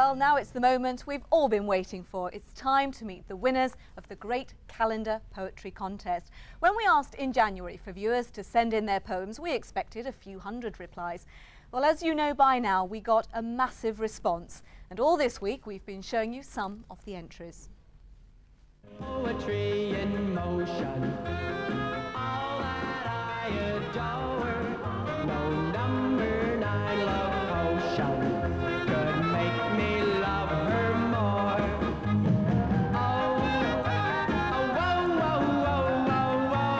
Well, now it's the moment we've all been waiting for. It's time to meet the winners of the Great Calendar Poetry Contest. When we asked in January for viewers to send in their poems, we expected a few hundred replies. Well, as you know by now, we got a massive response. And all this week, we've been showing you some of the entries. Poetry in motion, all that I adore. No number 9 love potion could make me love her more. Oh, oh, whoa, whoa, whoa, whoa, whoa.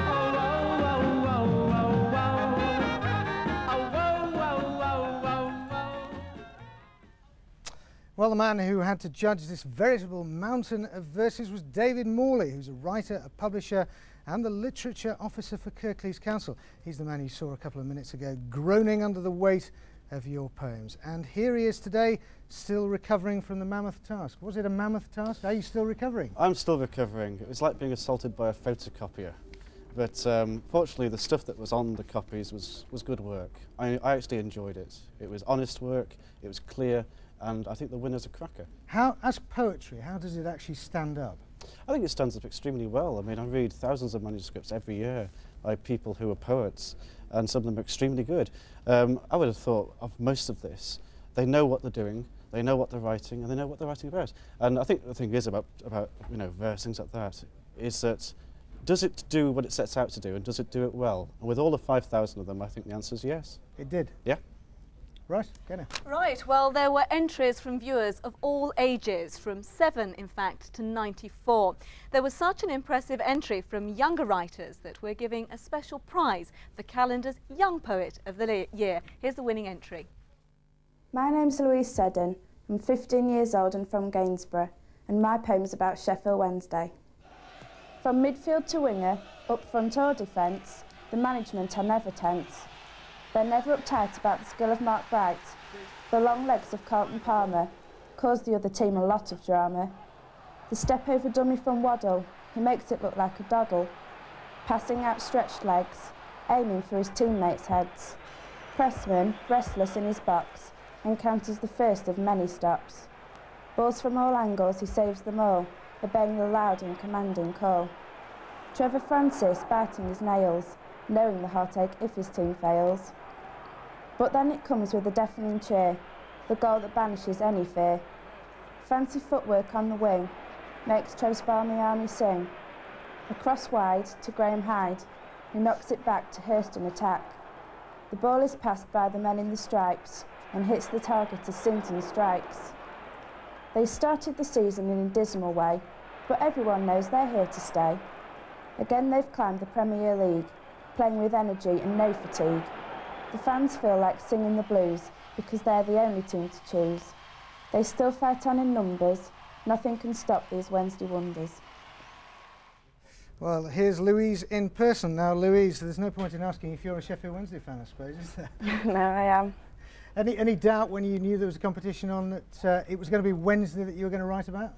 Oh, whoa, whoa, whoa, whoa, whoa. Oh, whoa, whoa, whoa, whoa, whoa. Well, the man who had to judge this veritable mountain of verses was David Morley, who's a writer, a publisher and the literature officer for Kirklees Council. He's the man you saw a couple of minutes ago groaning under the weight of your poems. And here he is today, still recovering from the mammoth task. Was it a mammoth task? Are you still recovering? I'm still recovering. It was like being assaulted by a photocopier. But fortunately, the stuff that was on the copies was good work. I actually enjoyed it. It was honest work, it was clear, and I think the winner's a cracker. How, as poetry, how does it actually stand up? I think it stands up extremely well. I mean, I read thousands of manuscripts every year by people who are poets, and some of them are extremely good. I would have thought of most of this. They know what they're doing, they know what they're writing, and they know what they're writing about. And I think the thing is about verse, things like that, is that does it do what it sets out to do, and does it do it well? And with all the 5,000 of them, I think the answer is yes. It did? Yeah. Right, Kenna. Right, well, there were entries from viewers of all ages, from 7, in fact, to 94. There was such an impressive entry from younger writers that we're giving a special prize for Calendar's Young Poet of the Year. Here's the winning entry. My name's Louise Seddon. I'm 15 years old and from Gainsborough, and my poem's about Sheffield Wednesday. From midfield to winger, up front or defence, the management are never tense. They're never uptight about the skill of Mark Bright. The long legs of Carlton Palmer cause the other team a lot of drama. The step over dummy from Waddle, he makes it look like a doddle. Passing outstretched legs, aiming for his teammates' heads. Pressman, restless in his box, encounters the first of many stops. Balls from all angles, he saves them all, obeying the loud and commanding call. Trevor Francis biting his nails, knowing the heartache if his team fails. But then it comes with a deafening cheer, the goal that banishes any fear. Fancy footwork on the wing makes Trev's balmy army sing. Across wide to Graham Hyde, who knocks it back to Hurst in attack. The ball is passed by the men in the stripes and hits the target as Sinton strikes. They started the season in a dismal way, but everyone knows they're here to stay. Again they've climbed the Premier League, playing with energy and no fatigue. The fans feel like singing the blues because they're the only team to choose. They still fight on in numbers, nothing can stop these Wednesday wonders. Well, here's Louise in person. Now, Louise, there's no point in asking if you're a Sheffield Wednesday fan, I suppose, is there? No, I am. Any doubt when you knew there was a competition on that it was going to be Wednesday that you were going to write about?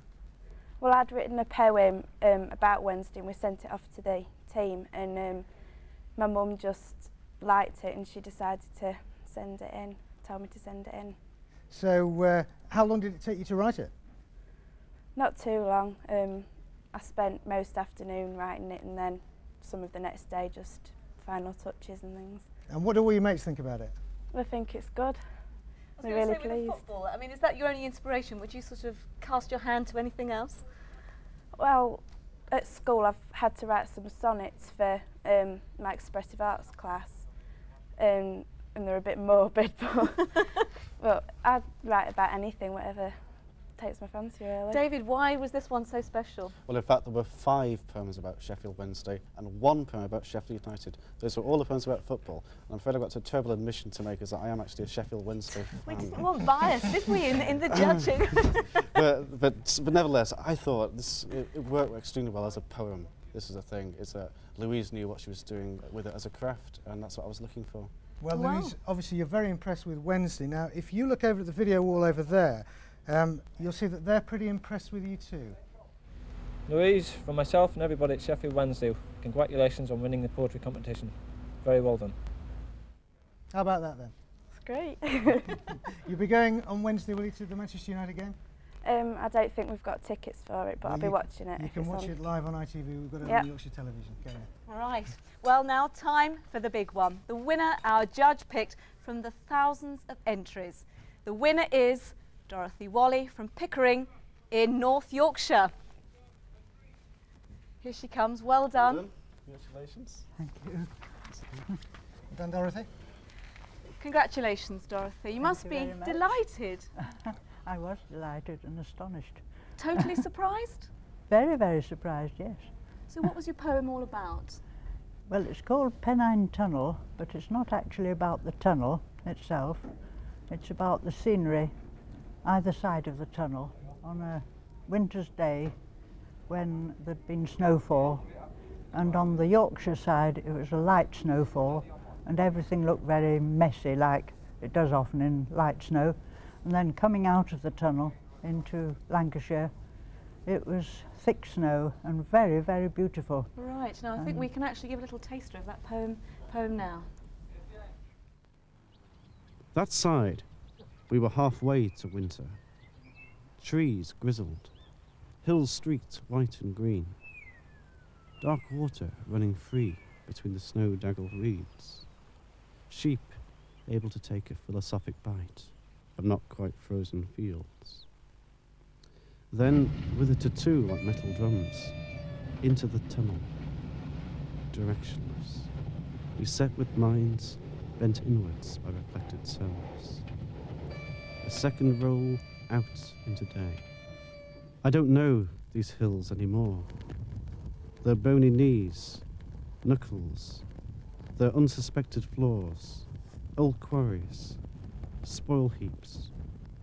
Well, I'd written a poem about Wednesday and we sent it off to the team, and my mum just liked it and she decided to send it in, told me to send it in. So how long did it take you to write it? Not too long. I spent most afternoon writing it and then some of the next day just final touches and things. And what do all your mates think about it? I think it's good. They're really pleased. With the football, I mean, is that your only inspiration? Would you sort of cast your hand to anything else? Well, at school I've had to write some sonnets for my expressive arts class, and they're a bit morbid, but I'd write about anything, whatever takes my fancy, really. David, why was this one so special? Well, in fact, there were 5 poems about Sheffield Wednesday and 1 poem about Sheffield United. Those were all the poems about football. And I'm afraid I've got a terrible admission to make, is that I am actually a Sheffield Wednesday fan. We didn't want bias, did we, in the judging? but nevertheless, I thought it worked extremely well as a poem. This is the thing, is that Louise knew what she was doing with it as a craft, and that's what I was looking for. Well, wow. Louise, obviously you're very impressed with Wednesday. Now, if you look over at the video wall over there, you'll see that they're pretty impressed with you too. Louise, from myself and everybody at Sheffield Wednesday, congratulations on winning the poetry competition. Very well done. How about that then? It's great. You'll be going on Wednesday, will you, to the Manchester United game? I don't think we've got tickets for it, but I'll be watching it. You can watch it live on ITV. We've got it on Yorkshire television. Go ahead. Right. Well, now time for the big one. The winner our judge picked from the thousands of entries. The winner is Dorothy Whalley from Pickering in North Yorkshire. Here she comes. Well done. Well done. Congratulations. Thank you. Well done, Dorothy. Congratulations, Dorothy. You must be delighted. I was delighted and astonished. Totally surprised? Very, very surprised, yes. So what was your poem all about? Well, it's called Pennine Tunnel, but it's not actually about the tunnel itself. It's about the scenery either side of the tunnel on a winter's day when there'd been snowfall. And on the Yorkshire side, it was a light snowfall, and everything looked very messy, like it does often in light snow. And then coming out of the tunnel into Lancashire, it was thick snow and very, very beautiful. Right, now I think we can actually give a little taster of that poem now. That side, we were halfway to winter. Trees grizzled, hills streaked white and green, dark water running free between the snow-daggled reeds, sheep able to take a philosophic bite of not quite frozen fields. Then, with a tattoo like metal drums, into the tunnel, directionless, we set with minds bent inwards by reflected selves. A second roll out into day. I don't know these hills anymore. Their bony knees, knuckles, their unsuspected floors, old quarries, spoil heaps,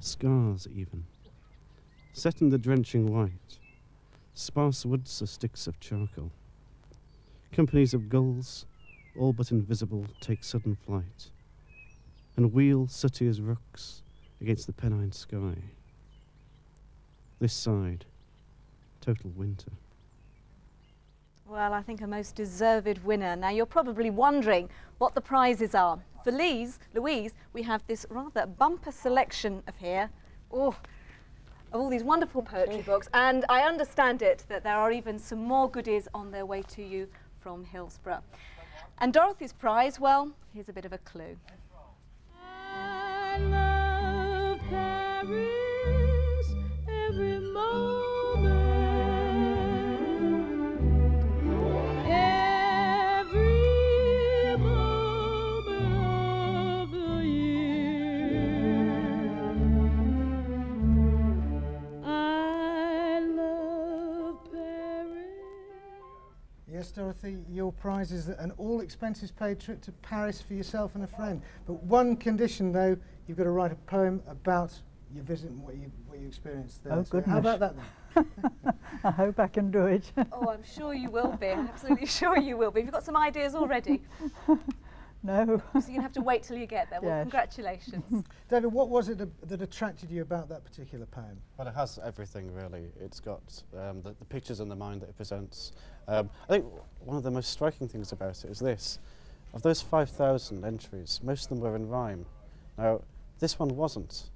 scars even. Set in the drenching white, sparse woods are sticks of charcoal. Companies of gulls, all but invisible, take sudden flight, and wheel sooty as rooks against the Pennine sky. This side, total winter. Well, I think a most deserved winner. Now, you're probably wondering what the prizes are. For Louise, we have this rather bumper selection of all these wonderful poetry books, and I understand it that there are even some more goodies on their way to you from Hillsborough. And Dorothy's prize, well, here's a bit of a clue. I love Paris every moment, every moment of the year. I love Paris. Yes, Dorothy, your prize is an all-expenses-paid trip to Paris for yourself and a friend. But one condition, though, you've got to write a poem about your visit and what you experienced there. Oh, So goodness. how about that, then? I hope I can do it. Oh, I'm sure you will be. I'm absolutely sure you will be. Have you got some ideas already? No. So you're going to have to wait till you get there. Well, Yes. congratulations. David, what was it that attracted you about that particular poem? Well, it has everything, really. It's got the pictures in the mind that it presents. I think one of the most striking things about it is this. Of those 5,000 entries, most of them were in rhyme. Now, this one wasn't.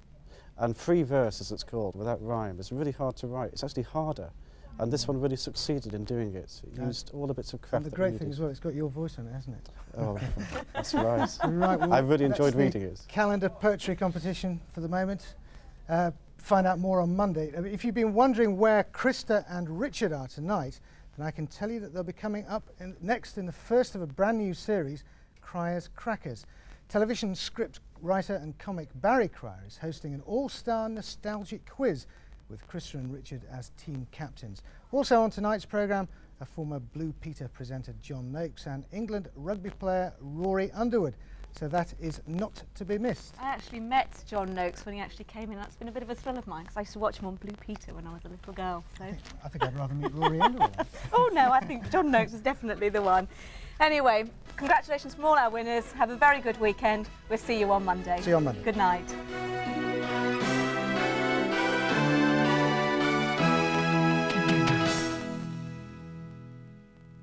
And free verse, as it's called, without rhyme, is really hard to write. It's actually harder. And this one really succeeded in doing it. It used all the bits of craft And the that great we thing needed. as well, it's got your voice on it, hasn't it? Oh, that's right. Right, well, I really that's enjoyed the reading it. Calendar poetry competition for the moment. Find out more on Monday. If you've been wondering where Krista and Richard are tonight, then I can tell you that they'll be coming up next in the first of a brand new series, Cryer's Crackers. Television script writer and comic Barry Cryer is hosting an all-star nostalgic quiz with Krista and Richard as team captains. Also on tonight's programme, a former Blue Peter presenter John Noakes and England rugby player Rory Underwood. So that is not to be missed. I actually met John Noakes when he actually came in. That's been a bit of a thrill of mine because I used to watch him on Blue Peter when I was a little girl. So. I think I'd rather meet Rory Underwood. Oh no, I think John Noakes is definitely the one. Anyway, congratulations from all our winners. Have a very good weekend. We'll see you on Monday. See you on Monday. Good night.